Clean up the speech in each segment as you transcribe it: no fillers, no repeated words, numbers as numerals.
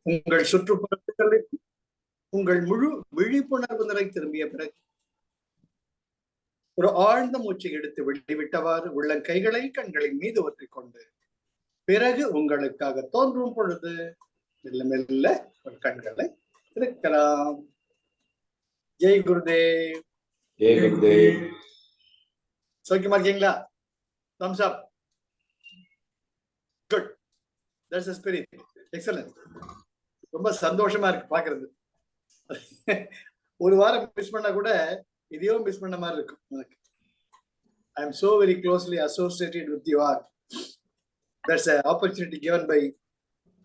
உங்கள் சுற்றுப்புறத்தில் உங்கள் முழு விழிப்புணர்வு நிலை திரும்பிய பிறகு ஒரு ஆழ்ந்த மூச்சை எடுத்து வெளிவிட்டவாறு உள்ள கைகளை கண்களின் மீது ஒற்றிக்கொண்டு பிறகு உங்களுக்காக தோன்றும் பொழுது மெல்ல மெல்ல ஒரு கண்களை திறக்கலாம். ஜெய் குருதேவ். ஜெய் குருதேவ். சௌக்கியமா இருக்கீங்களா? Thums up. Good. That's the spirit. Excellent. ரொம்ப சந்தோஷமா இருக்கு பாக்குறது. ஒரு வாரம் மிஸ் பண்ணா கூட இதையோ மிஸ் பண்ண மாதிரி இருக்கும் எனக்கு. I am so very closely associated with you all. That's an opportunity given by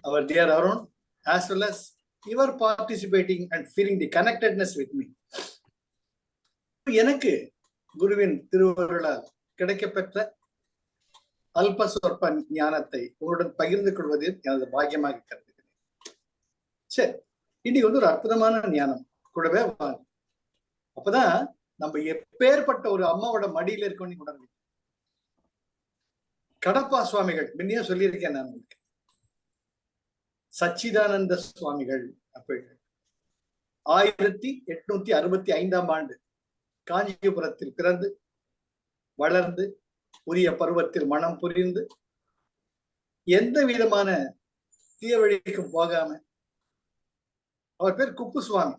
our dear Arun, as well as you are participating and feeling the connectedness with me. எனக்கு குருவின் திருவருளால் கிடைக்கப்பெற்ற அல்ப சொற்ப ஞானத்தை உங்களுடன் பகிர்ந்து கொள்வதில் எனது பாக்கியமாக கருதுகிறேன். சரி, இன்னைக்கு ஒரு அற்புதமான ஞானம் கூடவே வாங்க. அப்பதான் நம்ம எப்பேற்பட்ட ஒரு அம்மாவோட மடியில இருக்கோம்னு உணர்வு. கடப்பா சுவாமிகள் முன்னே சொல்லியிருக்கேன் நான் உங்களுக்கு. சச்சிதானந்த சுவாமிகள் அப்ப 1865 ஆண்டு காஞ்சிபுரத்தில் பிறந்து வளர்ந்து உரிய பருவத்தில் மனம் புரிந்து எந்த விதமான தீய வழிக்கும் போகாம, அவர் பேர் குப்பு சுவாமி.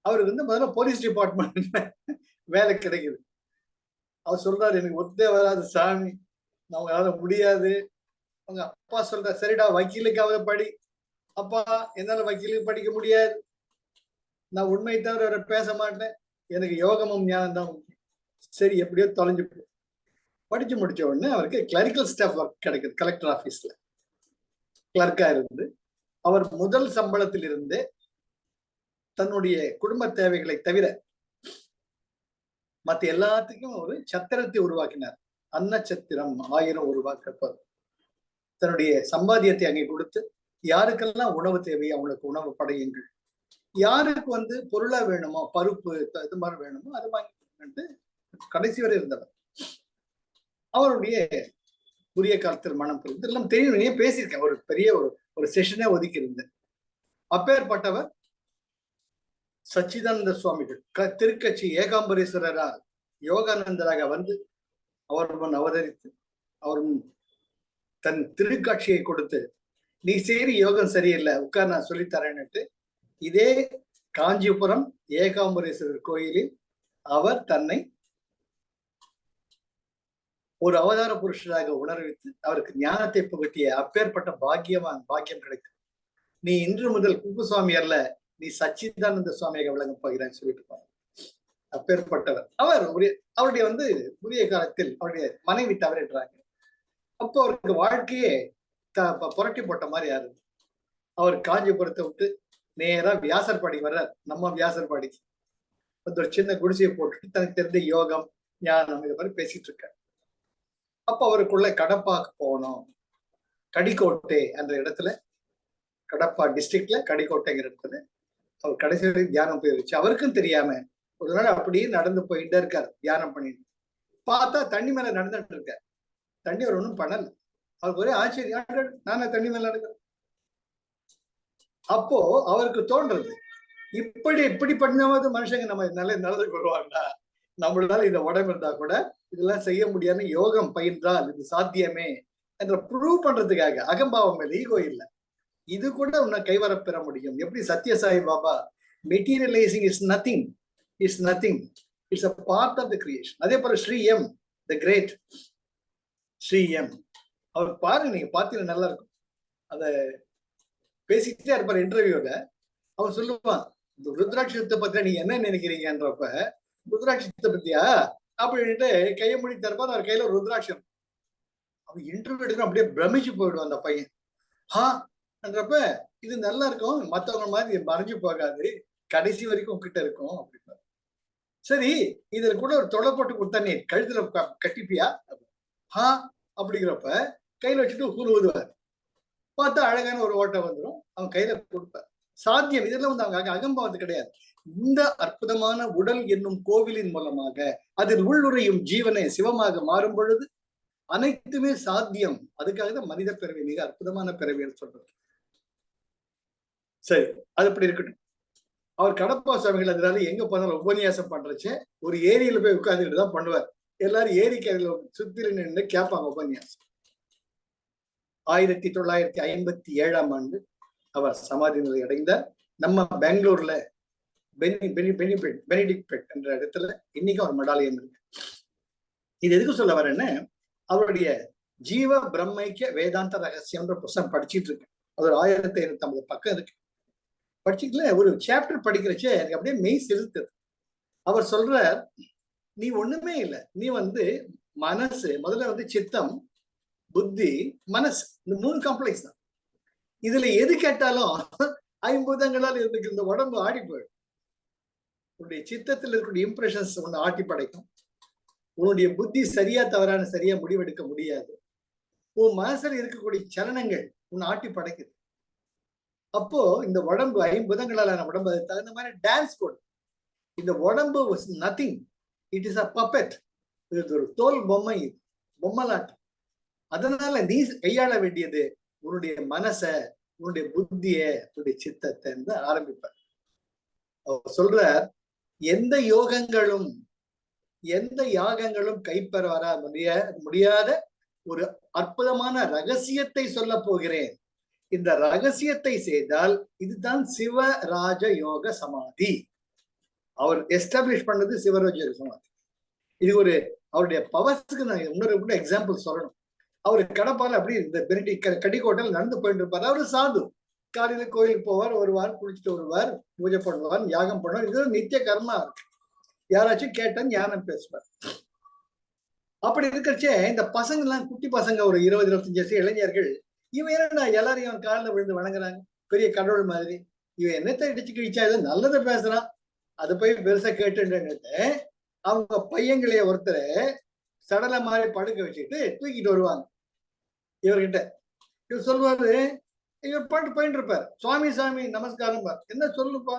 அவருக்கு முதல்ல போலீஸ் டிபார்ட்மெண்ட்ல வேலை கிடைக்குது. அவர் சொல்றாரு, எனக்கு ஒத்தே வராது சாமி, நம்மளால முடியாது. அவங்க அப்பா சொல்ற, சரிடா வக்கீலுக்காவது படி. அப்பா, என்னால வக்கீலுக்கு படிக்க முடியாது, நான் உண்மை தவிர பேச மாட்டேன், எனக்கு யோகமும் ஞானம் தான். சரி, எப்படியோ தொலைஞ்சு படிச்சு முடிச்ச உடனே அவருக்கு கிளரிக்கல் ஸ்டாஃப் ஒர்க் கிடைக்குது. கலெக்டர் ஆபீஸ்ல கிளர்க்கா இருந்து அவர் முதல் சம்பளத்தில் இருந்து தன்னுடைய குடும்ப தேவைகளை தவிர மற்ற எல்லாத்துக்கும் ஒரு சத்திரத்தை உருவாக்கினார். அன்னச்சத்திரம் 1000 உருவாக்கப்பது. தன்னுடைய சம்பாத்தியத்தை அங்கே கொடுத்து யாருக்கெல்லாம் உணவு தேவையோ அவங்களுக்கு உணவு படையுங்கள், யாருக்கு பொருளா வேணுமோ, பருப்பு இது மாதிரி வேணுமோ அது வாங்கிட்டு கடைசி வரை இருந்தவர். அவருடைய புதிய காலத்தில் மனம் புரிந்து எல்லாம் தெரியும். பேசியிருக்கேன், ஒரு பெரிய ஒரு செஷனே ஒதுக்கி இருந்தேன். அப்பேற்பட்டவர் சச்சிதானந்த சுவாமிகள் திருக்கட்சி ஏகாம்பரேஸ்வரரால் யோகானந்தராக வந்து அவர் முன் அவதரித்து அவர் தன் திருக்காட்சியை கொடுத்து, நீ சரி யோகம் சரியில்லை, உட்கார், நான் சொல்லித்தரேன்னுட்டு இதே காஞ்சிபுரம் ஏகாம்பரேஸ்வரர் கோயிலில் அவர் தன்னை ஒரு அவதார புருஷராக உணர்வித்து அவருக்கு ஞானத்தை புகட்டிய அப்பேற்பட்ட பாக்கியம் கிடைக்கும். நீ இன்று முதல் குப்புசுவாமி அல்ல, நீ சச்சிதானந்த சுவாமியாக விளங்க போகிறான்னு சொல்லிட்டு போறார். அப்பேற்பட்டவர் அவர். அவருடைய புதிய காலத்தில் அவருடைய மனைவி தவறிடுறாங்க. அப்போ அவருக்கு வாழ்க்கையே புரட்டி போட்ட மாதிரி யாரு. அவர் காஞ்சிபுரத்தை விட்டு நேரா வியாசர்பாடி வர்றார். நம்ம வியாசர்பாடிக்கு ஒரு சின்ன குடிசையை போட்டுட்டு தனக்கு தெரிந்த யோகம் ஞானம் இதை மாதிரி பேசிட்டு இருக்காரு. அப்ப அவருக்குள்ள கடப்பாக்கு போகணும். கடிக்கோட்டை என்ற இடத்துல, கடப்பா டிஸ்ட்ரிக்ட்ல கடிக்கோட்டைங்கிற இடத்துல அவர் கடைசி வரை தியானம் போயிருச்சு. அவருக்கும் தெரியாம ஒரு நாள் அப்படியே நடந்து போயிட்டே இருக்காரு தியானம் பண்ணிட்டு. பார்த்தா தண்ணி மேல நடந்துட்டு இருக்காரு. தண்ணி அவர் ஒன்றும் பண்ணல. அவருக்கு ஒரே ஆச்சரியம், நானே தண்ணி மேல நடக்கிறேன். அப்போ அவருக்கு தோன்றது, இப்படி பண்ணாவது மனுஷங்க நம்ம நல்லதுக்கு வருவாங்களா? நம்மளால இந்த உடம்பு இருந்தா கூட இதெல்லாம் செய்ய முடியாதுன்னு யோகம் பயின்றால் இது சாத்தியமே என்ற ப்ரூவ் பண்றதுக்காக, அகம்பாவம் இல்லை, ஈகோ இல்லை, இது கூட உன்னை கைவர பெற முடியும். எப்படி Sathya Sai Baba, materialising is nothing, it's a part of the creation. அதே போல Sri M the great, Sri M அவர் பாருங்க, நீங்க பார்த்தீங்கன்னா நல்லா இருக்கும். அத பேசிக்கிட்டே இருப்பார் இன்டர்வியூல. அவன் சொல்லுவான், இந்த ருத்ராட்சத்தை பத்தி நீங்க என்ன நினைக்கிறீங்கன்றப்ப, ருத்ராட்சத்தை பத்தியா அப்படின்ட்டு கையை மூடி தரப்பார். அவர் கையில ருத்ராட்சம். அவன் இன்டர்வியூ எடுக்கணும், அப்படியே பிரமிச்சு போயிடுவான் அந்த பையன். என்றப்ப இது நல்லா இருக்கும், மற்றவங்க மாதிரி மறைஞ்சு போகாது, கடைசி வரைக்கும் உங்ககிட்ட இருக்கும் அப்படின்னா. சரி, இதுல கூட ஒரு தொலை போட்டு கொடுத்தா நீ கழுத்துல கட்டிப்பியா? அப்படிங்கிறப்ப கையில வச்சுட்டு ஊர் ஊதுவார். பார்த்தா அழகான ஒரு ஓட்டை வந்துடும், அவன் கையில கொடுப்பார். சாத்தியம். இதெல்லாம் அவங்க அகம்பாவது கிடையாது. இந்த அற்புதமான உடல் என்னும் கோவிலின் மூலமாக அதில் உள்ளுரையும் ஜீவனை சிவமாக மாறும் பொழுது அனைத்துமே சாத்தியம். அதுக்காக தான் மனித பிறவி மிக அற்புதமான பிறவின்னு சொல்றது. சரி, அது இப்படி இருக்கட்டும். அவர் கடப்பா சுவாமிகள் அதனால எங்க போனாலும் உபன்யாசம் பண்றச்சு ஒரு ஏரியில போய் உட்கார்ந்துட்டு தான் பண்ணுவார். எல்லாரும் ஏரிக்கரையில சுத்தில நின்று கேட்பாங்க உபன்யாசம். 1957ஆம் ஆண்டு அவர் சமாதி நிலை அடைந்தார். நம்ம பெங்களூர்ல பெனிடிக்ட் என்ற இடத்துல இன்னைக்கும் அவர் மெடாலியம் இருக்கு. இது எதுக்கு சொல்ல வரேன்னு, அவருடைய ஜீவ பிரம்மைக்க வேதாந்த ரகசியம்ன்ற புத்தகம் படிச்சுட்டு இருக்கேன். அது ஒரு 1550 பக்கம் இருக்கு. படிச்சுக்கல ஒரு சாப்டர் படிக்கிறச்சே எனக்கு அப்படியே மெய் செலுத்துது. அவர் சொல்ற, நீ ஒண்ணுமே இல்லை, நீ மனசு முதல்ல சித்தம், புத்தி, மனசு, இந்த 3 காம்ப்ளெக்ஸ் தான். இதுல எது கேட்டாலும் 50 இருக்கு. இந்த உடம்பு ஆடி போயிடும். உன்னுடைய சித்தத்தில் இருக்கக்கூடிய இம்ப்ரெஷன்ஸ் உன்னை ஆட்டி படைக்கும். உன்னுடைய புத்தி சரியா தவறான சரியா முடிவெடுக்க முடியாது. உன் மனசுல இருக்கக்கூடிய சலனங்கள் உன்னை ஆட்டி படைக்குது. அப்போ இந்த உடம்பு 50 உடம்பு அதுக்கு தகுந்த மாதிரி டான்ஸ் போடும். இந்த உடம்பு was nothing, it is a puppet. இது ஒரு தோல் பொம்மை, பொம்மலாட்டம். அதனால நீ கையாள வேண்டியது உன்னுடைய மனச, உன்னுடைய புத்திய, உன்னுடைய சித்தத்தை ஆரம்பிப்பார். அவர் சொல்ற, எந்த யோகங்களும் எந்த யாகங்களும் கைப்பெற வர முடியாத ஒரு அற்புதமான ரகசியத்தை சொல்ல போகிறேன். இந்த ரகசியத்தை செய்தால் இதுதான் சிவராஜ யோக சமாதி. அவர் எஸ்டாப்ளிஷ் பண்ணது சிவராஜ யோக சமாதி. இது ஒரு அவருடைய பவர்ஸுக்கு நான் இன்னொரு கூட எக்ஸாம்பிள் சொல்லணும். அவரு கடப்பால அப்படி இந்த கடிக்கோட்டையில் நடந்து போயிட்டு இருப்பாரு. அவரு சாது. காலையில கோயிலுக்கு போவார், வருவார், குளிச்சுட்டு வருவார், பூஜை பண்ணுவார், யாகம் பண்ணுவார். இது நித்திய கர்மா இருக்கு. யாராச்சும் கேட்டா ஞானம் பேசுவார். அப்படி இருக்கிறச்சே இந்த பசங்க எல்லாம், குட்டி பசங்க, ஒரு 20-25 வயசு இளைஞர்கள், இவன் என்னடா எல்லாரையும் காலில் விழுந்து வணங்குறாங்க, பெரிய கடவுள் மாதிரி. இவன் என்னத்தை இடிச்சு கிழிச்சா ஏதோ நல்லதை பேசுறான், அதை போய் பெருசா கேட்டுட்டு அவங்க பையங்களைய ஒருத்தரை சடலை மாதிரி படுக்க வச்சுட்டு தூக்கிட்டு வருவாங்க இவர்கிட்ட. இவர் சொல்லுவாரு, இவர் பாட்டு போயிட்டு இருப்பார், சுவாமி சாமி நமஸ்காரம் பார். என்ன சொல்லுப்பா?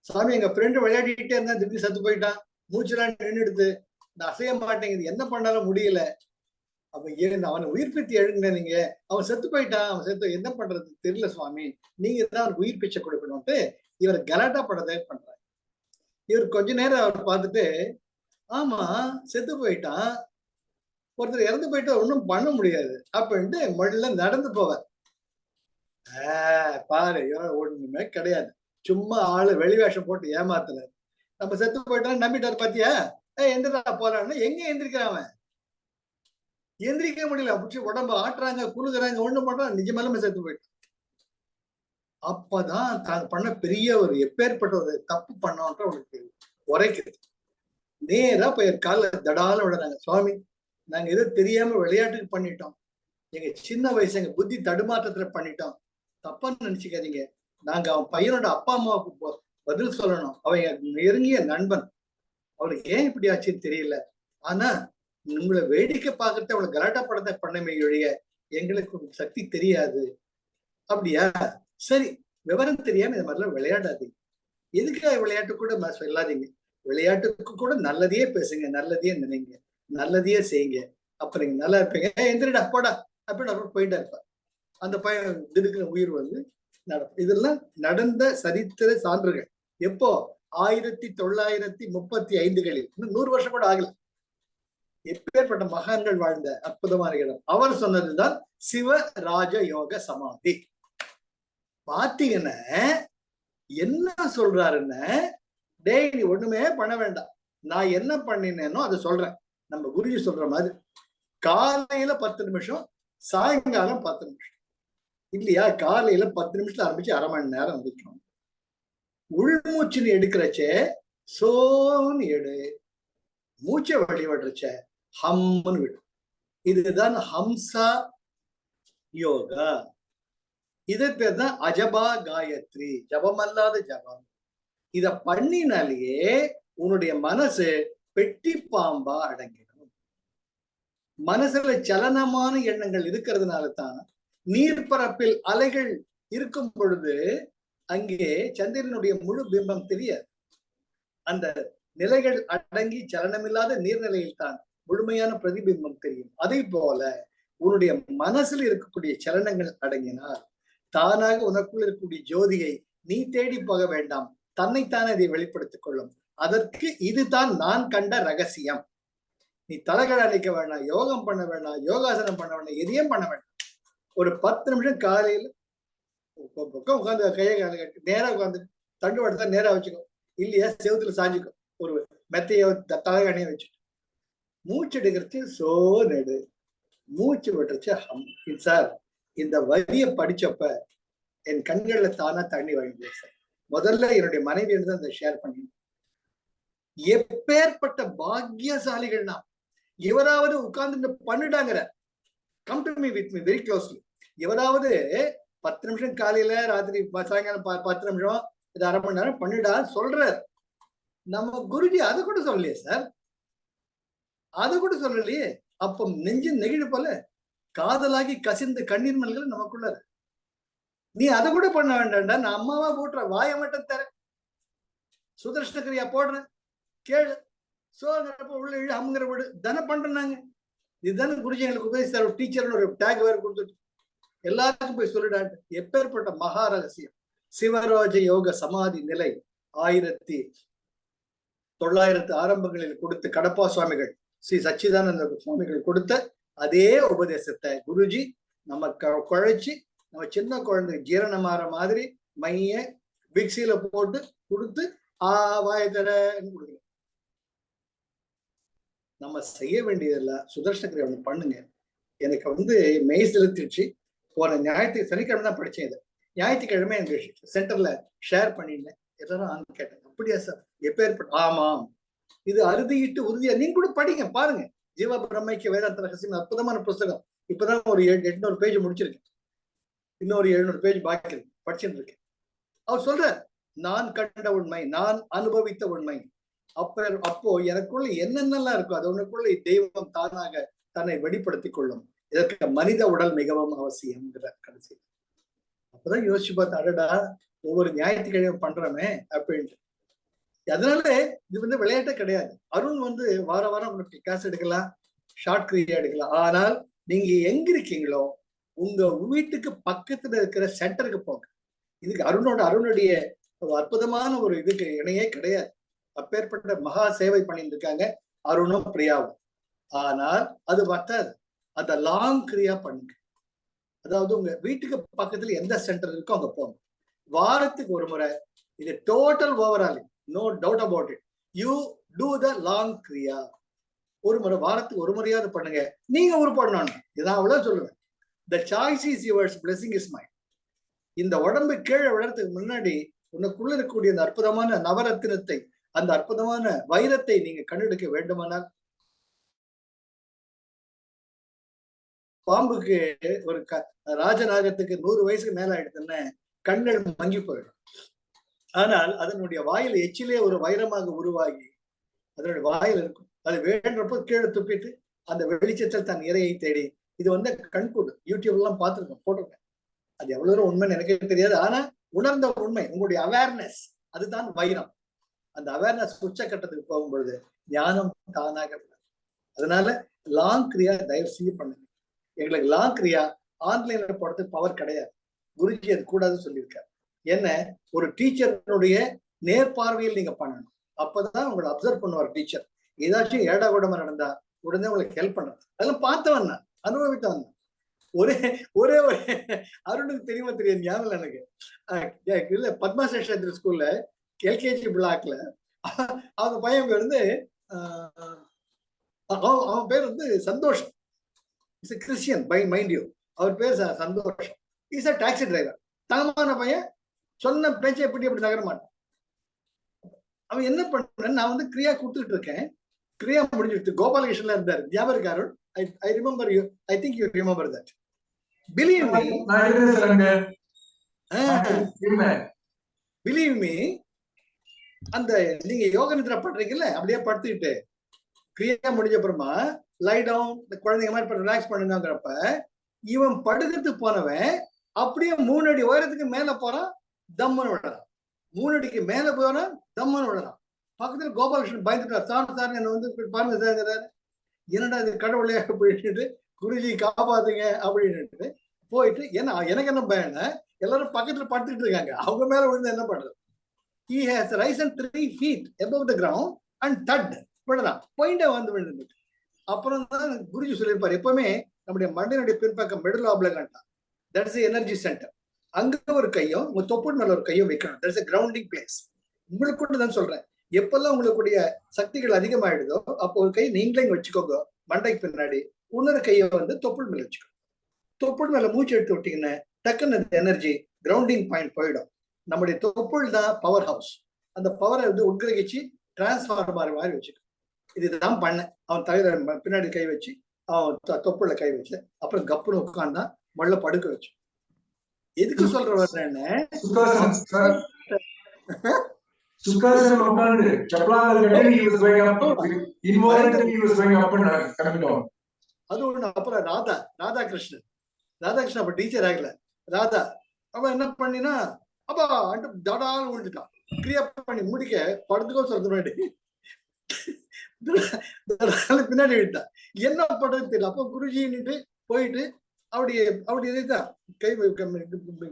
சாமி, எங்க ஃப்ரெண்டு விளையாடிட்டே இருந்தா திடீர்னு செத்து போயிட்டான், மூச்சுலாம் நின்றுடுது, நான் அசைய மாட்டேங்குது, என்ன பண்ணாலும் முடியல. அப்ப ஏன் அவனை உயிர்ப்பித்து எழுங்க, நீங்க அவன் செத்து போயிட்டான், அவன் செத்து என்ன பண்றது தெரியல சுவாமி, நீங்க தான் அவனுக்கு உயிர் பிச்சை கொடுக்கணும்ட்டு இவர் கலாட்டா படத்தை பண்றாரு. இவர் கொஞ்ச நேரம் அவர் பார்த்துட்டு, ஆமா செத்து போயிட்டான், ஒருத்தர் இறந்து போயிட்டு ஒன்றும் பண்ண முடியாது அப்படின்ட்டு மொழில நடந்து போவார். பாரு, ஒண்ணுமே கிடையாது, சும்மா ஆளு வெளிவேஷம் போட்டு ஏமாத்துற. நம்ம செத்து போயிட்டான்னு நம்பிட்டாரு பாத்தியா, எந்திரா போறான்னு. எங்க எந்திரிக்கிறான்? எந்திரிக்க முடியல, பிடிச்சி உடம்பு ஆட்டுறாங்க, குழுகுறாங்க, ஒண்ணு பண்றாங்க, நிஜமாலுமே செத்து போயிட்டான். அப்பதான் தான் பண்ண பெரிய ஒரு எப்பேற்பட்ட ஒரு தப்பு பண்ணோன்ற அவனுக்கு உரைக்குது. நேரா போய் கால தடால விடுறாங்க, சுவாமி நாங்க ஏதோ தெரியாம விளையாட்டுக்கு பண்ணிட்டோம், எங்க சின்ன வயசு எங்க புத்தி தடுமாற்றத்துல பண்ணிட்டோம், தப்பான்னு நினைச்சுக்காதீங்க. நாங்க அவன் பையனோட அப்பா அம்மாவுக்கு பதில் சொல்லணும், அவன் நெருங்கிய நண்பன், அவளுக்கு ஏன் இப்படி ஆச்சுன்னு தெரியல, ஆனா உங்களை வேடிக்கை பார்க்கறத அவளை கலாட்டா படத்தை பண்ணமே ஒழிய எங்களுக்கு சக்தி தெரியாது. அப்படியா, சரி, விவரம் தெரியாம இந்த மாதிரிலாம் விளையாடாதீங்க. எதுக்காக விளையாட்டு கூட சொல்லாதீங்க, விளையாட்டுக்கு கூட நல்லதையே பேசுங்க, நல்லதையே நினைங்க, நல்லதையே செய்யுங்க, அப்புறம் நீங்க நல்லா இருப்பீங்க. எந்திரிடா போடா அப்படின்னு அப்புறம் போயிட்டா இருப்பார். அந்த பையன் திடுக்கிற உயிர் நடக்கும். இதெல்லாம் நடந்த சரித்திர சான்றுகள். எப்போ? 1935களில், இன்னும் 100 வருஷம் கூட ஆகல. எப்பேற்பட்ட மகான்கள் வாழ்ந்த அற்புதமான இடம். அவர் சொன்னதுதான் சிவராஜ யோக சமாதி. பாத்தீங்கன்னா என்ன சொல்றாருன்னு, டேய் நீ ஒண்ணுமே பண்ண வேண்டாம், நான் என்ன பண்ணினேனோ அதை சொல்றேன். நம்ம குருஜி சொல்ற மாதிரி காலையில 10 நிமிஷம், சாயங்காலம் 10 நிமிஷம் இல்லையா? காலையில 10 நிமிஷத்துல ஆரம்பிச்சு அரை மணி நேரம் முடிக்கணும். உள்மூச்சுன்னு எடுக்கிறச்சே சோன்னு எடு, மூச்சை வழிபடுறச்ச ஹம்னு விடும். இதுதான் ஹம்சா யோகா. இது பேர் தான் அஜபா காயத்ரி, ஜபமல்லாத ஜபம். இத பண்ணினாலேயே உன்னுடைய மனசு பெட்டி பாம்பா அடங்கிடும். மனசுல சலனமான எண்ணங்கள் இருக்கிறதுனால தான் நீர்பரப்பில் அலைகள் இருக்கும் பொழுது அங்கே சந்திரனுடைய முழு பிம்பம் தெரியாது. அந்த நிலைகள் அடங்கி சலனமில்லாத நீர்நிலையில் தான் முழுமையான பிரதிபிம்பம் தெரியும். அதே போல உன்னுடைய மனசுல இருக்கக்கூடிய சலனங்கள் அடங்கினால் தானாக உனக்குள் இருக்கக்கூடிய ஜோதியை நீ தேடி போக வேண்டாம், தன்னைத்தானே அதை வெளிப்படுத்திக் கொள்ளும். அதற்கு இதுதான் நான் கண்ட ரகசியம். நீ தலைகளை அணைக்க வேண்டாம், யோகம் பண்ண வேண்டாம், யோகாசனம் பண்ண வேண்டாம், எதையும் பண்ண வேண்டாம். ஒரு 10 நிமிஷம் காலையில பக்கம் உட்காந்து கையை கால கட்டி நேரா உட்காந்து தண்டு வட்டத்தை நேரா வச்சுக்கோ, இல்லையா செவத்துல சாஞ்சுக்கோ, ஒரு மெத்தையோ தலைகணையோ வச்சு மூச்சு எடுக்கிறது சோ நெடு, மூச்சு விட்டுருச்சு ஹம். சார் இந்த வரியை படிச்சப்ப என் கண்கள்ல தானா தண்ணி வாங்கி சார். முதல்ல என்னுடைய மனைவி தான் அதை ஷேர் பண்ணி, எப்பேற்பட்ட பாக்கியசாலிகள்னா இவராவது உட்கார்ந்து பண்ணிட்டாங்கிற. Come to me with me very closely. இவராவது 10 நிமிஷம் காலையில ராத்திரி சாயங்காலம் 10 நிமிஷம் இது அரை மணி நேரம் பண்ணிடா சொல்றாரு. நம்ம குருஜி அதை கூட சொல்லலையே சார், அதை கூட சொல்லலையே. அப்ப நெஞ்சு நெகிழு போல காதலாகி கசிந்து கண்ணீர் மல்கள் நமக்குள்ள. நீ அதை கூட பண்ண வேண்டாம்டா, நான் அம்மாவா போட்டுற வாய மட்டும் தர, சுதர்ஷன கிரியா போடுறேன் கேளு, சோங்கிறப்ப உள்ள இழு அம்ங்கிற வீடு தானே பண்றேன் நாங்க. இதுதானே குருஜி எங்களுக்கு உபதேசித்தார். டீச்சர்னு ஒரு டேக் வேற கொடுத்துட்டு எல்லாருக்கும் போய் சொல்லிடாண்டு. எப்பேற்பட்ட மகா ரகசியம். சிவராஜ யோக சமாதி நிலை 1900 ஆரம்பங்களில் கொடுத்து கடப்பா சுவாமிகள், ஸ்ரீ சச்சிதானந்த சுவாமிகள் கொடுத்த அதே உபதேசத்தை குருஜி நம்ம குழைச்சி நம்ம சின்ன குழந்தை ஜீரணமாற மாதிரி மைய மிக்சியில போட்டு கொடுத்து வாயத்தரன்னு கொடுக்கணும். நம்ம செய்ய வேண்டியதெல்லாம் சுதர்ஷன ஒண்ணு பண்ணுங்க. எனக்கு மெய் செலுத்திடுச்சு. போன சனிக்கிழமை தான் படிச்சேன். இதை ஞாயிற்றுக்கிழமை எங்க சென்டர்ல ஷேர் பண்ணிருந்தேன். எல்லாரும் கேட்டேன், அப்படியா சார் எப்பேற்பட்ட? ஆமாம், இது அறுதியிட்டு உறுதியா நீங்க கூட படிங்க பாருங்க. ஜீவ பிரம்மைக்கு வேதாந்த ரகசியம் அற்புதமான புஸ்தகம். இப்பதான் ஒரு 800 பேஜ் முடிச்சிருக்கேன், இன்னொரு 700 பேஜ் பாக்கி இருக்கு, படிச்சுட்டு இருக்கேன். அவர் சொல்றார், நான் கண்ட உண்மை, நான் அனுபவித்த உண்மை. அப்போ எனக்குள்ள என்னென்னலாம் இருக்கும் அது உனக்குள்ள தெய்வம் தானாக தன்னை வெளிப்படுத்திக் கொள்ளும். இதற்கு மனித உடல் மிகவும் அவசியம்ங்கிற கடைசி. அப்பதான் யோசிச்சு பார்த்து, அடடா ஒவ்வொரு ஞாயிற்றுக்கிழமை பண்றோமே அப்படின்ட்டு. அதனால இது விளையாட்டே கிடையாது. அருண் வார வாரம் உங்களுக்கு கிளாஸ் எடுக்கலாம், ஷார்ட் கிரியா எடுக்கலாம். ஆனால் நீங்க எங்க இருக்கீங்களோ உங்க வீட்டுக்கு பக்கத்துல இருக்கிற சென்டருக்கு போங்க. இதுக்கு அருணுடைய அற்புதமான ஒரு இதுக்கு இணையே கிடையாது. அப்பேற்பட்ட மகா சேவை பண்ணிட்டு இருக்காங்க அருணும் பிரியாவும். ஆனால் அது பத்தாது, அந்த லாங் கிரியா பண்ணுங்க. அதாவது உங்க வீட்டுக்கு பக்கத்துல எந்த சென்டர் இருக்கோ அங்க போங்க. வாரத்துக்கு ஒரு முறை, இது total overall no doubt about it, you do the long kriya. ஒரு முறை வாரத்துக்கு ஒரு முறையாவது பண்ணுங்க. நீங்க உருப்படணும், இதான் அவ்வளவு சொல்லுவேன். The choice is yours, blessing is mine. இந்த உடம்பு கீழே விழறதுக்கு முன்னாடி உனக்குள்ள இருக்கக்கூடிய அந்த அற்புதமான நவரத்தினத்தை, அந்த அற்புதமான வைரத்தை நீங்க கண்டெடுக்க வேண்டுமானால், பாம்புக்கு ஒரு ராஜநாகத்துக்கு 100 வயசுக்கு மேல ஆயிடுதுன்னு கண்கள் மங்கி போயிடும். ஆனால் அதனுடைய வாயில் எச்சிலே ஒரு வைரமாக உருவாகி அதனுடைய வாயில் இருக்கும். அது வேண்டப்போ கீழே துப்பிட்டு அந்த வெளிச்சத்தில் தன் இறையை தேடி. இது கண்கூடு, யூடியூப்ல எல்லாம் பார்த்துருக்கேன், போட்டிருக்கேன். அது எவ்வளவு தூரம் உண்மைன்னு எனக்கு தெரியாது. ஆனா உணர்ந்த உண்மை, உங்களுடைய அவேர்னஸ் அதுதான் வைரம். அந்த அவேர்னஸ் உச்சக்கட்டத்துக்கு போகும்பொழுது ஞானம் தானாக. அதனால லாங் கிரியா தயவு செய்ய பண்ணுங்க. எங்களுக்கு லாங் கிரியா ஆன்லைன்ல போடுறதுக்கு பவர் கிடையாது. குருஜி அது கூடாதுன்னு சொல்லியிருக்காரு. என்ன, ஒரு டீச்சருடைய நேர்பார்வையில் நீங்க பண்ணணும். அப்பதான் உங்களை அப்சர்வ் பண்ணுவார் டீச்சர். ஏதாச்சும் ஏடா கூடமா நடந்தா உடனே உங்களுக்கு ஹெல்ப் பண்றது. அதெல்லாம் பார்த்தவன் நான், அனுபவித்தவன் நான். ஒரே ஒரு அருணுக்கு தெரியுமா தெரியாது, ஞாபகம் எனக்கு. இல்ல பத்மா சேஷாத்ரி ஸ்கூல்ல எல்கேஜி பிளாக்ல அவங்க பையன் பேர் அவன் பேர் சந்தோஷம். Is a Christian by mind you. அவர் பேர் சந்தோஷம். Is a taxi driver. தங்கமான பையன், சொன்ன பேச்சை எப்படி நகர மாட்டான். அவன் என்ன பண்ண, நான் கிரியா கொடுத்துட்டு இருக்கேன். கிரியா முடிஞ்சிட்டு கோபாலகிருஷ்ணன்ல இருந்தாரு, ஞாபகம் இருக்கு Arun? I remember you. I think you remember that. Believe me, அந்த நீங்க யோக நித்ரா பண்றீங்கல்ல, அப்படியே படுத்துக்கிட்டு கிரியா முடிஞ்ச அப்புறமா லை டவுன், குழந்தைங்க மாதிரி ரிலாக்ஸ் பண்ணுங்கிறப்ப, இவன் படுக்கிறதுக்கு போனவன் அப்படியே 3 அடி உயரத்துக்கு மேல போறான், தம்மன்னு விடறான். 3 அடிக்கு மேல போறான், தம்மன்னு விடறான். பக்கத்துல கோபாலகிருஷ்ணன் பயந்துட்டார். சார் என்ன பாருங்க சார், என்னடா இது கடவுளே அப்படின்ட்டு, குருஜி காப்பாத்துங்க அப்படின்ட்டு போயிட்டு ஏன்னா எனக்கு என்ன பயம்னா எல்லாரும் பக்கத்துல படுத்துட்டு இருக்காங்க, அவங்க மேல விழுந்து என்ன பண்றது? He has risen 3 feet above the ground and thud விடலாம் பாயிண்டா வந்து விழுந்து. அப்புறம் தான் குருஜி சொல்லியிருப்பாரு, எப்பவுமே நம்முடைய மண்டையினுடைய பின்பக்கம் medulla oblongata, that is energy centre. அங்க ஒரு கையும் உங்க தொப்புள் மேல ஒரு கையும் வைக்கணும். That is grounding place. உங்களுக்கு கூட தான் சொல்றேன், எப்பெல்லாம் உங்களுடைய சக்திகள் அதிகமாயிடுதோ அப்போ ஒரு கை நீங்களே இங்க வச்சுக்கோங்க மண்டைக்கு பின்னாடி, இன்னொரு கையை வந்து தொப்புள் மேல வச்சுக்கோங்க. தொப்புள் மேல மூச்சு எடுத்து விட்டீங்கன்னா டக்குன்னு எனர்ஜி கிரவுண்டிங் பாயிண்ட் போயிடும். நம்முடைய தொப்புள் தான் பவர் ஹவுஸ். அந்த பவரை வந்து உட்கிரகிச்சு டிரான்ஸ்ஃபார்மர் மாதிரி வச்சுக்கணும். இதுதான் பண்ண அவன் தலையில பின்னாடி கை வச்சு அவன் தொப்புள்ள கை வச்சு அப்புறம் கப்புன்னு உட்கார்ந்தா மொள்ள படுக்க வச்சு. எதுக்கு சொல்ற என்ன, அது ஒண்ணு. அப்புறம் ராதாகிருஷ்ணன் அப்ப டீச்சர் ஆகல. ராதா அவன் என்ன பண்ணினா அப்பா அண்டு தடால் விழுந்துட்டான். கிரியா பண்ணி முடிக்க படுத்துக்கோ சொல்றது முன்னாடி பின்னாடி விட்டான். என்ன பண்றதுன்னு தெரியல. அப்போ குருஜின்னுட்டு போயிட்டு அப்படியே இதுதான் கை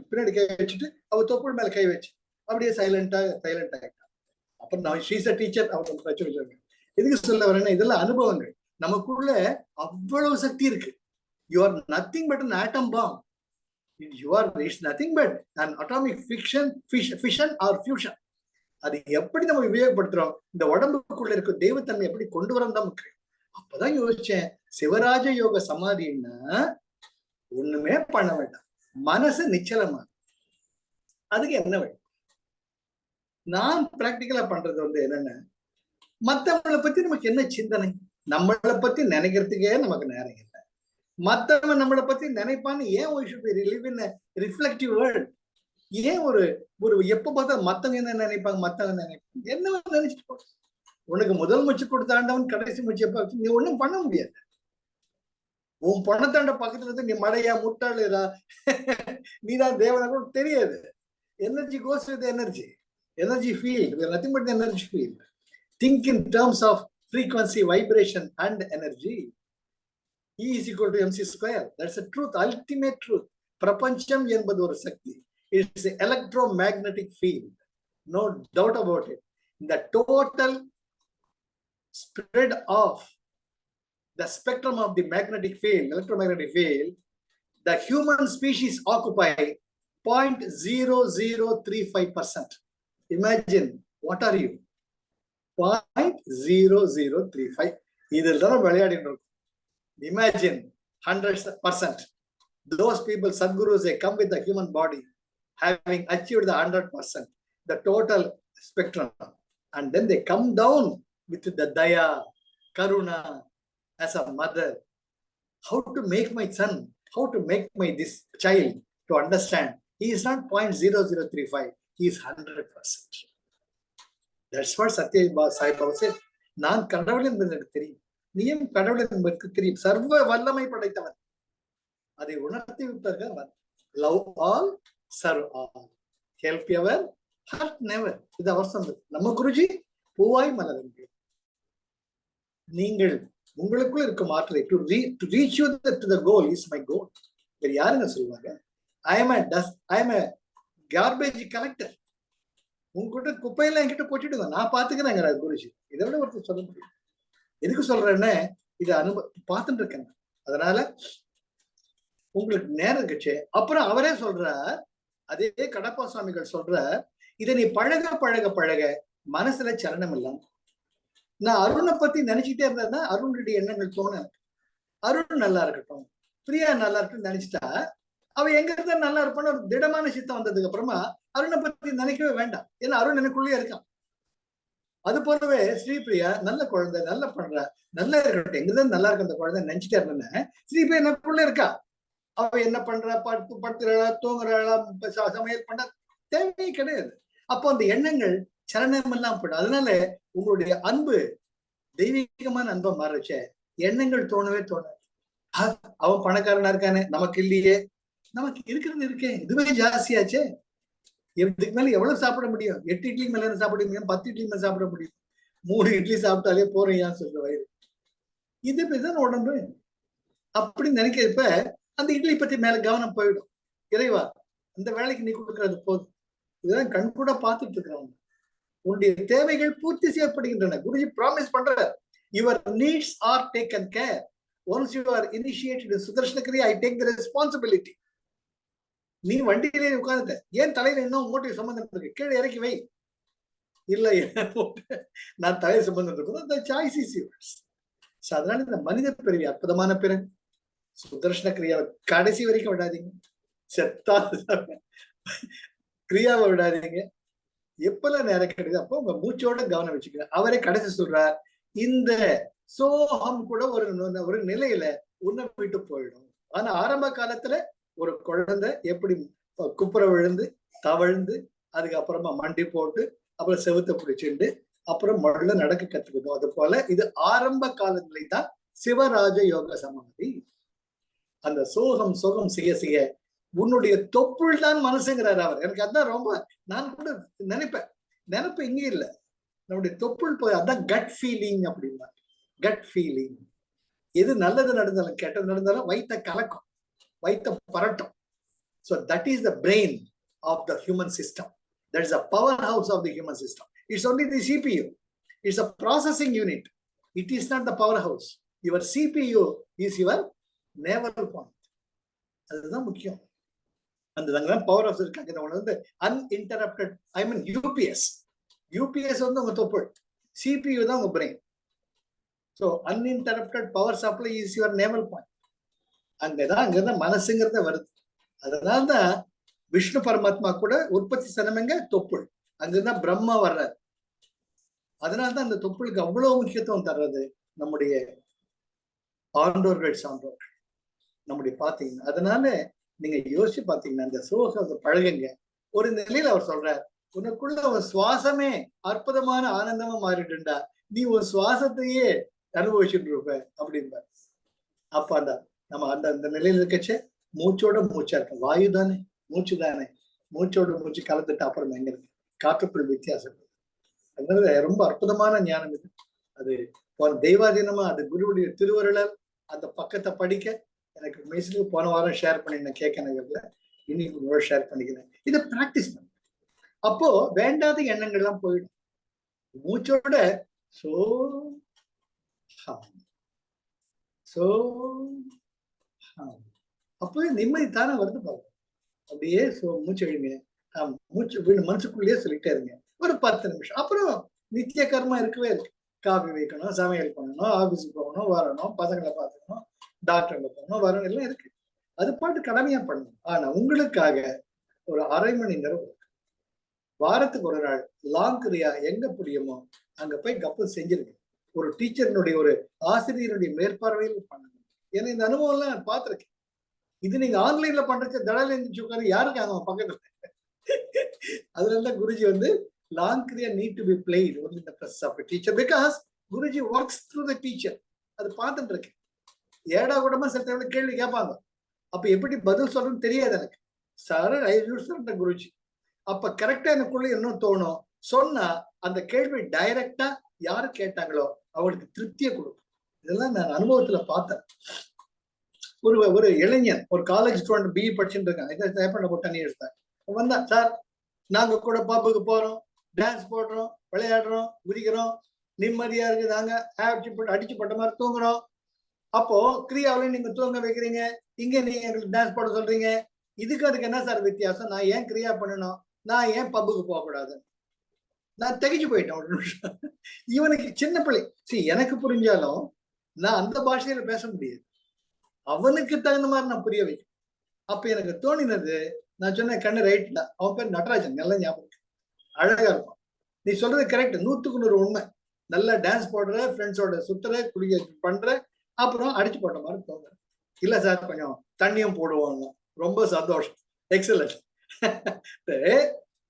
பின்னாடி கை வச்சுட்டு அவ தொப்புள் மேல கை வச்சு அப்படியே சைலண்டா ஆகிட்டான். அப்புறம் நான் ஷீஸ் அ டீச்சர் அவங்க பிரச்சனை. எதுக்கு சொல்ல வரேன்னா இதெல்லாம் அனுபவங்கள். நமக்குள்ள அவ்வளவு சக்தி இருக்கு. You are nothing but an atom bomb. You are nothing but an atomic fission or fusion. அது எப்படி நம்ம உபயோகப்படுத்துறோம், இந்த உடம்புக்குள்ள இருக்க தெய்வத்தன்மை எப்படி கொண்டு வரோம் தான் முக்கியம். அப்பதான் யோசிச்சேன், சிவராஜ யோக சமாதின்னா ஒண்ணுமே பண்ண வேண்டாம், மனசு நிச்சலமா. அதுக்கு என்ன வழி? நான் பிராக்டிக்கலா பண்றது வந்து என்னன்னா, மத்தவங்களை பத்தி நமக்கு என்ன சிந்தனை, நம்மளை பத்தி நினைக்கிறதுக்கே நமக்கு நேரம் இல்லை. மத்தவன் நம்மளை பத்தி நினைப்பான்னு ஏன் ரிஃப்ளெக்டிவ் வேர்ல்ட்? ஏன் ஒரு எப்ப பார்த்தா மத்தவங்க என்ன நினைப்பாங்க, மத்தவங்க நினைப்பாங்க என்ன நினைச்சிட்டு போ. உனக்கு முதல் மூச்சு கொடுத்த ஆண்டவன் கடைசி மூச்சு எப்ப நீ ஒண்ணும் பண்ண முடியாது. உன் பணத்தாண்ட பக்கத்துல இருந்து நீ மடையா முட்டாளுதா நீதான் தேவனா கூட தெரியாது. Energy goes with energy field. Nothing but energy field. Think in terms of frequency, vibration and energy. E is equal to mc square. That's a truth, ultimate truth. Prapancham என்பது ஒரு சக்தி. It's an electromagnetic field. No doubt about it. The total spread of the spectrum of the magnetic field, electromagnetic field, the human species occupy 0.0035%. Imagine, what are you? 0.0035. இதில் தான் விளையாடிட்டு இருக்கும். Imagine 100%. Those people, Sadgurus, they come with the human body, having achieved the 100%, the total spectrum. And then they come down with the Daya, Karuna, as a mother. How to make my son, how to make this child to understand. He is not 0.0035, he is 100%. That's what Satya Sai Baba said. நான் கடவுள் என்பது எனக்கு தெரியும், நீயும் கடவுள் என்பதற்கு தெரியும். சர்வ வல்லமை படைத்தவன். அதை உணர்த்தி விட்டார்கள். Love all, serve all, help ever, hurt never. இது அவர் சொன்னது. நம்ம குருஜி பூவாய் மலருங்கள். நீங்கள் உங்களுக்குள் இருக்கும் ஆற்றலை to reach you to the goal is my goal. வேற யாருங்க சொல்லுவாங்க? ஐ அம் a garbage collector. உங்ககிட்ட குப்பையெல்லாம் என்கிட்ட கொட்டிடுங்க, நான் பாத்துக்கிறேங்க குருஜி. இதை விட ஒருத்தர் சொல்ல முடியும். எதுக்கு சொல்றேன்னு இதை பார்த்துட்டு இருக்கேன். அதனால உங்களுக்கு நேரம் கட்சி. அப்புறம் அவரே சொல்றார், அதே கடப்பா சுவாமிகள் சொல்றார், இதை நீ பழக பழக பழக மனசுல சலனம் இல்லாம. நான் அருணை பத்தி நினைச்சுட்டே இருந்தா அருணுடைய எண்ணங்கள் தோண, அருண் நல்லா இருக்கட்டும், பிரியா நல்லா இருக்குன்னு நினைச்சிட்டா அவ எங்க இருந்தா நல்லா இருப்பான்னு ஒரு திடமான சித்தம் வந்ததுக்கு அப்புறமா அருணை பத்தி நினைக்கவே வேண்டாம். ஏன்னா அருண் எனக்குள்ளே இருக்கான். அது போலவே ஸ்ரீபிரியா நல்ல குழந்தை, நல்லா பண்ற, நல்லா இருக்கட்டும், எங்கதான் நல்லா இருக்கு அந்த குழந்தை நினைச்சிட்டே இருந்தேன்னு ஸ்ரீபிரியா எனக்குள்ள இருக்கா. அவ என்ன பண்றா, படுத்துறாளா, தூங்குறாளா, சமையல் பண்ண தேவையே கிடையாது. அப்போ அந்த எண்ணங்கள் சலனம் எல்லாம் போயிடும். அதனால உங்களுடைய அன்பு தெய்வீகமான அன்பை மாறச்ச எண்ணங்கள் தோணவே தோணாது. அவன் பணக்காரனா இருக்கானே, நமக்கு இல்லையே, நமக்கு இருக்கிறது இருக்கேன், இதுவே ஜாஸ்தியாச்சே. இதுக்கு மேல எவ்வளவு சாப்பிட முடியும்? 8 இட்லி மேல சாப்பிட முடியும், 10 இட்லி மேல சாப்பிட முடியும். 3 இட்லி சாப்பிட்டாலே போறேன் சொல்ற வயிறு. இது பேர்தான் உடம்பு. அப்படி நினைக்கிறப்ப அந்த இட்லி பத்தி மேல கவனம் போயிடும். இறைவா அந்த வேலைக்கு நீ கொடுக்கறது போதும். இதுதான் கண் கூட பார்த்துட்டு இருக்கிறவங்க. உன்னுடைய தேவைகள் பூர்த்தி செய்யப்படுகின்றன. குருஜி ப்ராமிஸ் பண்ற, your needs are taken care. Once you are initiated in Sudarshana Kriya, I take the responsibility. நீ வண்டியிலே உட்கார்ந்துட்ட, ஏன் தலையில இன்னும் மூட்டை சம்பந்தம் இருக்கு, கீழே இறக்கி வை. இல்ல நான் தலை சம்பந்தம் இருக்கும். அந்த சாய்ஸ் இஸ் யுவர்ஸ். அதனால இந்த மனித பிறவி அற்புதமான பிறகு. சுதர்ஷன கிரியாவை கடைசி வரைக்கும் விடாதீங்க. செத்தா கிரியாவை விடாதீங்க. எப்பெல்லாம் நேரம் கிடைக்குது அப்போ உங்க மூச்சோட கவனம் வச்சுக்கணும். அவரே கடைசி சொல்றார், இந்த சோகம் கூட ஒரு நிலையில உன்னை விட்டு போயிடும். ஆனா ஆரம்ப காலத்துல ஒரு குழந்தை எப்படி குப்புற விழுந்து தவழ்ந்து அதுக்கப்புறமா மண்டி போட்டு அப்புறம் செவுத்த பிடிச்சிட்டு அப்புறம் மழை நடக்க கத்துக்கணும். அது போல இது ஆரம்ப காலநிலை தான் சிவராஜ யோக சமாதி. அந்த சோகம் செய்ய செய்ய உன்னுடைய தொப்புள் தான் மனசுங்கிறார் அவர். எனக்கு அதான் ரொம்ப, நான் கூட நினைப்பு இங்கே இல்லை, நம்முடைய தொப்புள் போய் அதான் கட் ஃபீலிங் அப்படின்னா. கட் ஃபீலிங், எது நல்லது நடந்தாலும் கெட்டது நடந்தாலும் வைத்த கலக்கம், வைத்த பரட்டும். So that is the brain of the human system. That is the powerhouse of the human system. It's only the CPU. It's a processing unit. It is not the powerhouse. Your CPU is your navel point. அதுதான் முக்கியம். அந்த power house இருக்காங்க வந்து uninterrupted, ஐ மீன் UPS. UPS வந்து உங்க தொப்புள், CPU தான் உங்க brain. So uninterrupted power supply is your naval point. அங்கதான் மனசுங்கிறத வருது. அதனால்தான் விஷ்ணு பரமாத்மா கூட உற்பத்தி சனமெங்க தொப்புள், அங்கதான் பிரம்மா வர்றாரு. அதனால்தான் அந்த தொப்புளுக்கு அவ்வளவு முக்கியத்துவம் தர்றது நம்முடைய ஆண்டோர்கள் சான்றோர்கள் நம்முடைய பாத்தீங்கன்னா. அதனால நீங்க யோசிச்சு பாத்தீங்கன்னா இந்த சோகத்தை பழகுங்க. ஒரு நிலையில அவர் சொல்றார், உனக்குள்ள ஒரு சுவாசமே அற்புதமான ஆனந்தமா மாறிட்டுண்டா, நீ ஒரு சுவாசத்தையே அனுபவிச்சுட்டு இருப்ப அப்படின்பார். அப்ப நம்ம அந்த நிலையில இருக்கச்சே மூச்சோட மூச்சா இருக்கு. வாயு தானே, மூச்சு தானே, மூச்சோட மூச்சு கலந்துட்டு அப்புறம் எங்க இருக்கு, காற்றுக்குள் வித்தியாசம். அதனால ரொம்ப அற்புதமான ஞானம் இது. அது தெய்வாதீனமா அது குருவுடைய திருவருளல். அந்த பக்கத்தை படிக்க எனக்கு மெசேஜ் போன வாரம் ஷேர் பண்ணிருந்தேன் கேட்க நகர்ல, இன்னைக்கு ஷேர் பண்ணிக்கிறேன். இதை பிராக்டிஸ் பண்ண அப்போ வேண்டாத எண்ணங்கள்லாம் போயிடும். மூச்சோட சோ சோ அப்போ நிம்மதி தானே வருது பாருங்க. அப்படியே மூச்சு எழுங்க, மூச்சு மனசுக்குள்ளேயே சொல்லிட்டே இருங்க ஒரு 10 நிமிஷம். அப்புறம் நித்திய கர்மா இருக்கவே இருக்கு. காஃபி வைக்கணும், சமையல் பண்ணணும், ஆபீஸுக்கு போகணும், வரணும், பசங்களை பார்த்துக்கணும், டாக்டர்ல போகணும், வரணும், எல்லாம் இருக்கு. அது பாட்டு கடமையா பண்ணணும். ஆனா உங்களுக்காக ஒரு அரை மணி நேரம் வாரத்துக்கு ஒரு நாள் லாங் கிரியா எங்க புரியுமோ அங்க போய் கப்பு செஞ்சிருங்க. ஒரு டீச்சர்னுடைய ஒரு ஆசிரியருடைய மேற்பார்வையில் பண்ணுங்க. ஏன்னா இந்த அனுபவம் எல்லாம் நான் பார்த்திருக்கேன். இது நீங்க ஆன்லைன்ல பண்றது தடல இருந்துச்சு உட்காந்து யாருக்கு அவங்க பக்கத்துல. அதனாலதான் குருஜி வந்து long Kriya need to be plate only in the presence of a teacher because Guruji works through the teacher. அது பார்த்துட்டு இருக்கேன். ஏடா கூடமா சில டைம்ல கேள்வி கேட்பாங்க. அப்ப எப்படி பதில் சொல்றதுன்னு தெரியாது எனக்கு. Sir I use Guruji. அப்ப கரெக்டா எனக்குள்ள என்ன தோணும் சொன்னா அந்த கேள்வி டைரக்டா யாரு கேட்டாங்களோ அவங்களுக்கு திருப்தியை கொடுக்கும். இதெல்லாம் நான் அனுபவத்துல பார்த்தேன். ஒரு இளைஞன், ஒரு காலேஜ் ஸ்டூடெண்ட் பிஇ படிச்சுட்டு இருக்காங்க, தண்ணி எடுத்தாங்க. வந்தா, சார் நாங்க கூட பாப்புக்கு போறோம், டான்ஸ் போடுறோம், விளையாடுறோம், குதிக்கிறோம், நிம்மதியா இருக்கு, நாங்க அடிச்சு போட்ட மாதிரி தூங்குறோம். அப்போ கிரியாவில நீங்க தூங்க வைக்கிறீங்க, இங்க நீங்க எங்களுக்கு டான்ஸ் போட சொல்றீங்க, அதுக்கு என்ன சார் வித்தியாசம்? நான் ஏன் கிரியா பண்ணணும், நான் ஏன் பப்புக்கு போக கூடாது? நான் தகிச்சு போயிட்டேன் ஒரு நிமிஷம். இவனுக்கு சின்ன பிள்ளை, எனக்கு புரிஞ்சாலும் நான் அந்த பாஷையில பேச முடியாது. அவனுக்கு தகுந்த மாதிரி நான் புரிய வைக்கிறேன். அப்ப எனக்கு தோணினது, நான் சொன்னேன் கண்ணு ரைட்ல, அவன் பேர் நடராஜன், நல்ல ஞாபகம், அழகா இருக்கும். நீ சொல்றது கரெக்ட், 100க்கு 100 உண்மை. நல்லா டான்ஸ் போடுற, ஃப்ரெண்ட்ஸோட சுத்துற, குடிக்க பண்ற, அப்புறம் அடிச்சு போட்ட மாதிரி தோணுற. இல்ல சார் கொஞ்சம் தண்ணியும் போடுவாங்க, ரொம்ப சந்தோஷம், எக்ஸலன்ட்.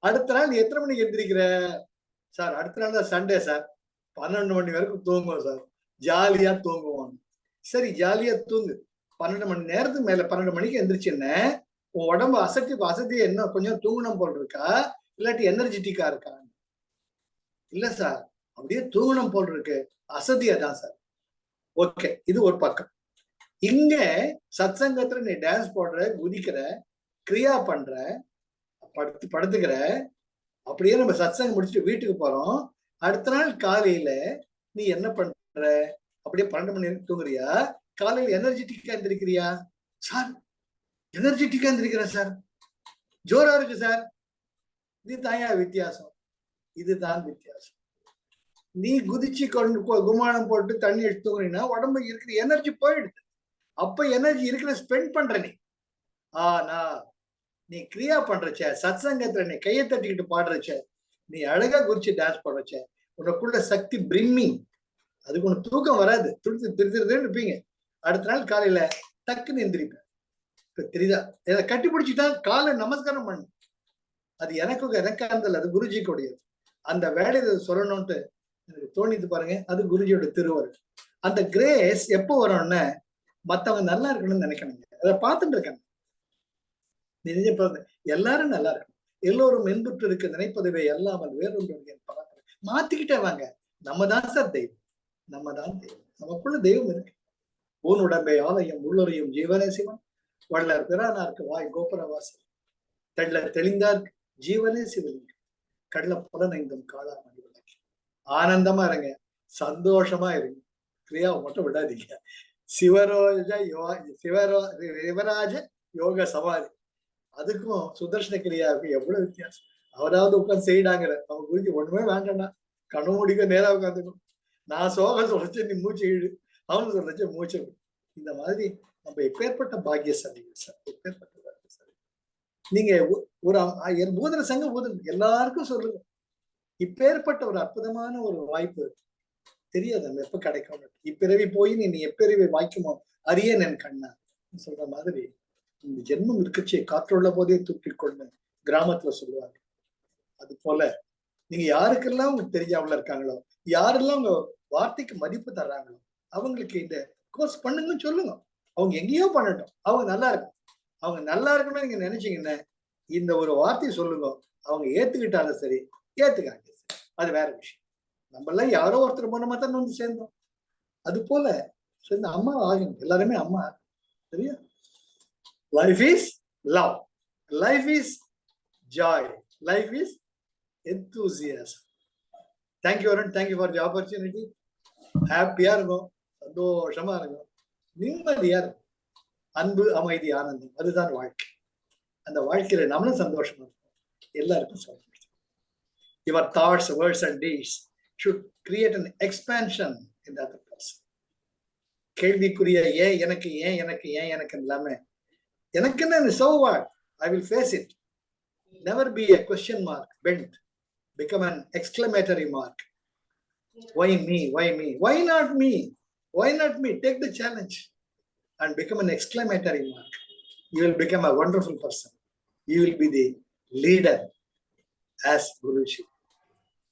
அடுத்த நாள் நீ எத்தனை மணிக்கு எந்திரிக்கிற? சார் அடுத்த நாள் தான் சண்டே சார், 12 மணி வரைக்கும் தூங்குவோம் சார், ஜாலியா தூங்குவோம். சரி ஜாலியா தூங்கு, 12 மணி நேரத்துக்கு மேல 12 மணிக்கு எந்திரிச்சுன்னு உன் உடம்பு அசதி என்ன கொஞ்சம் தூங்கணும் போல் இருக்கா, இல்லாட்டி எனர்ஜெட்டிக்கா இருக்கா? இல்ல சார் அப்படியே தூங்கணும் போல் இருக்கு, அசதியா தான் சார். ஓகே, இது ஒரு பக்கம். இங்க சத்சங்கத்துல நீ டான்ஸ் போடுற, குதிக்கிற, கிரியா பண்ற, படுத்துக்கிற. அப்படியே நம்ம சத்சங்கம் முடிச்சுட்டு வீட்டுக்கு போறோம். அடுத்த நாள் காலையில நீ என்ன பண்ற? அப்படியே 12 மணி நேரம் தூங்குறியா? காலையில எனர்ஜெட்டிக்கா இருந்திருக்கிறியா? சார் எனர்ஜெட்டிக்கா இருந்திருக்கிறேன் சார், ஜோரா இருக்கு சார். இது தாயா வித்தியாசம், இதுதான் வித்தியாசம். நீ குதிச்சு கொண்டு குமானம் போட்டு தண்ணி எடுத்து தூங்குறீங்கன்னா உடம்பு இருக்கிற எனர்ஜி போயிடுது. அப்ப எனர்ஜி இருக்கிற ஸ்பெண்ட் பண்ற நீ. ஆனா நீ கிரியா பண்றச்ச, சத்சங்கத்துல நீ கையை தட்டிக்கிட்டு பாடுறச்ச, நீ அழகா குறிச்சு டான்ஸ் பாடுறச்ச, உனக்குள்ள சக்தி பிரிம்மிங். அதுக்கு உனக்கு தூக்கம் வராது, திருத்துன்னு இருப்பீங்க. அடுத்த நாள் காலையில டக்குன்னு எந்திரிப்பேன். இப்ப தெரியுதா? இதை கட்டி பிடிச்சிட்டா காலை நமஸ்காரம் பண்ணு. அது எனக்கானது, அது குருஜிக்கு உடையது. அந்த வேலையை சொல்லணும்ட்டு எனக்கு தோணித்து பாருங்க. அது குருஜியோட திருவருள். அந்த கிரேஸ் எப்போ வரும்னு மத்தவங்க நல்லா இருக்கணும்னு நினைக்கணுங்க. அதை பார்த்துட்டு இருக்காங்க. எல்லாரும் நல்லா இருக்கணும், எல்லோரும் மென்புற்று இருக்க நினைப்பதுவே எல்லாமல் வேறொன்று மாத்திக்கிட்டே வாங்க. நம்ம தான் சார் தெய்வம், நம்ம தான் தெய்வம். நமக்குள்ள தெய்வம் இருக்கு. ஊன் உடம்பை ஆலயம் உள்ளுரையும் ஜீவனே சிவன், வள்ளர் பிரானார்க்கு வாய் கோபுரவாசல், தெள்ள தெளிந்தார்க்கு ஜீவனே சிவலிங்கம், கடல புலனைந்தும் காளாமணி விளக்கு. ஆனந்தமா இருங்க, சந்தோஷமா இருங்க, கிரியாவை மட்டும் விடாதீங்க. சிவராஜ யோக சமாதி, அதுக்கும் சுதர்சன கிரியாவுக்கும் எவ்வளவு வித்தியாசம். அவராவது உட்காந்து செய்யிடாங்கிற, அவங்க குறிச்சு ஒண்ணுமே வேண்டாம்னா கண்ணு மூடிக்க நேரா உட்காந்துக்கும். நான் சோகம் சொல்லிச்சு, நீ மூச்சு இழு, அவனு சொல்லிச்சு மூச்சு. இந்த மாதிரி நம்ம எப்பேற்பட்ட பாக்கியசாலிகள் சார், எப்பேற்பட்ட பாக்கியசாலி. நீங்க ஒரு பூதன சங்கம் எல்லாருக்கும் சொல்லுங்க, இப்பேற்பட்ட ஒரு அற்புதமான ஒரு வாய்ப்பு தெரியாது நம்ம எப்ப கிடைக்கும். இப்பிறவி போய் நீ எப்பிறவி வாய்க்குமோ அரியன் என் கண்ணா சொல்ற மாதிரி, இந்த ஜென்மம் இருக்கச்சே காற்றுள்ள போதே தூக்கிக்கொண்டு கிராமத்துல சொல்லுவாங்க. அது போல நீங்க யாருக்கெல்லாம் உங்களுக்கு தெரிஞ்சவங்கள இருக்காங்களோ, யாரெல்லாம் உங்க வார்த்தைக்கு மதிப்பு தர்றாங்களோ, அவங்களுக்கு இந்த கோர்ஸ் பண்ணுங்கன்னு சொல்லுங்க. அவங்க எங்கேயோ பண்ணட்டும், அவங்க நல்லா இருக்கும். அவங்க நல்லா இருக்கணும்னு நீங்க நினைச்சீங்கன்னா இந்த ஒரு வார்த்தையை சொல்லுங்க. அவங்க ஏத்துக்கிட்டாலும் சரி, ஏத்துக்காங்க, அது வேற விஷயம். நம்ம எல்லாம் யாரோ ஒருத்தர் மூலமா தான் வந்து சேர்ந்தோம். அது போல சேர்ந்த அம்மா ஆகும், எல்லாருமே அம்மா. சரியா? Life is love, life is joy, life is enthusiasm. Thank you Arun, thank you for the opportunity. ஹாப்பியா இருக்கும், சந்தோஷமா இருக்கும், நிம்மதியா இருக்கும். அன்பு, அமைதி, ஆனந்தம், அதுதான் வாழ்க்கை. அந்த வாழ்க்கையில நம்மளும் சந்தோஷமா இருக்கும், எல்லாருக்கும் சந்தோஷம். Your thoughts, words and deeds should create an expansion in the other person. கேள்விக்குரிய ஏன் எனக்கு இல்லாம எனக்குன்னு, so what, I will face it. Never be a question mark bent, become an exclamatory mark. Why me, why me, why not me, why not me? Take the challenge and become an exclamatory mark. You will become a wonderful person. You will be the leader as Guruji.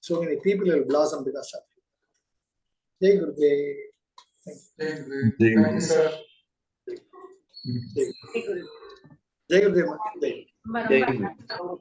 So many people will blossom because of you. Jai Gurudev. Thank you, sir. Jai Gurudev. Jai Gurudev.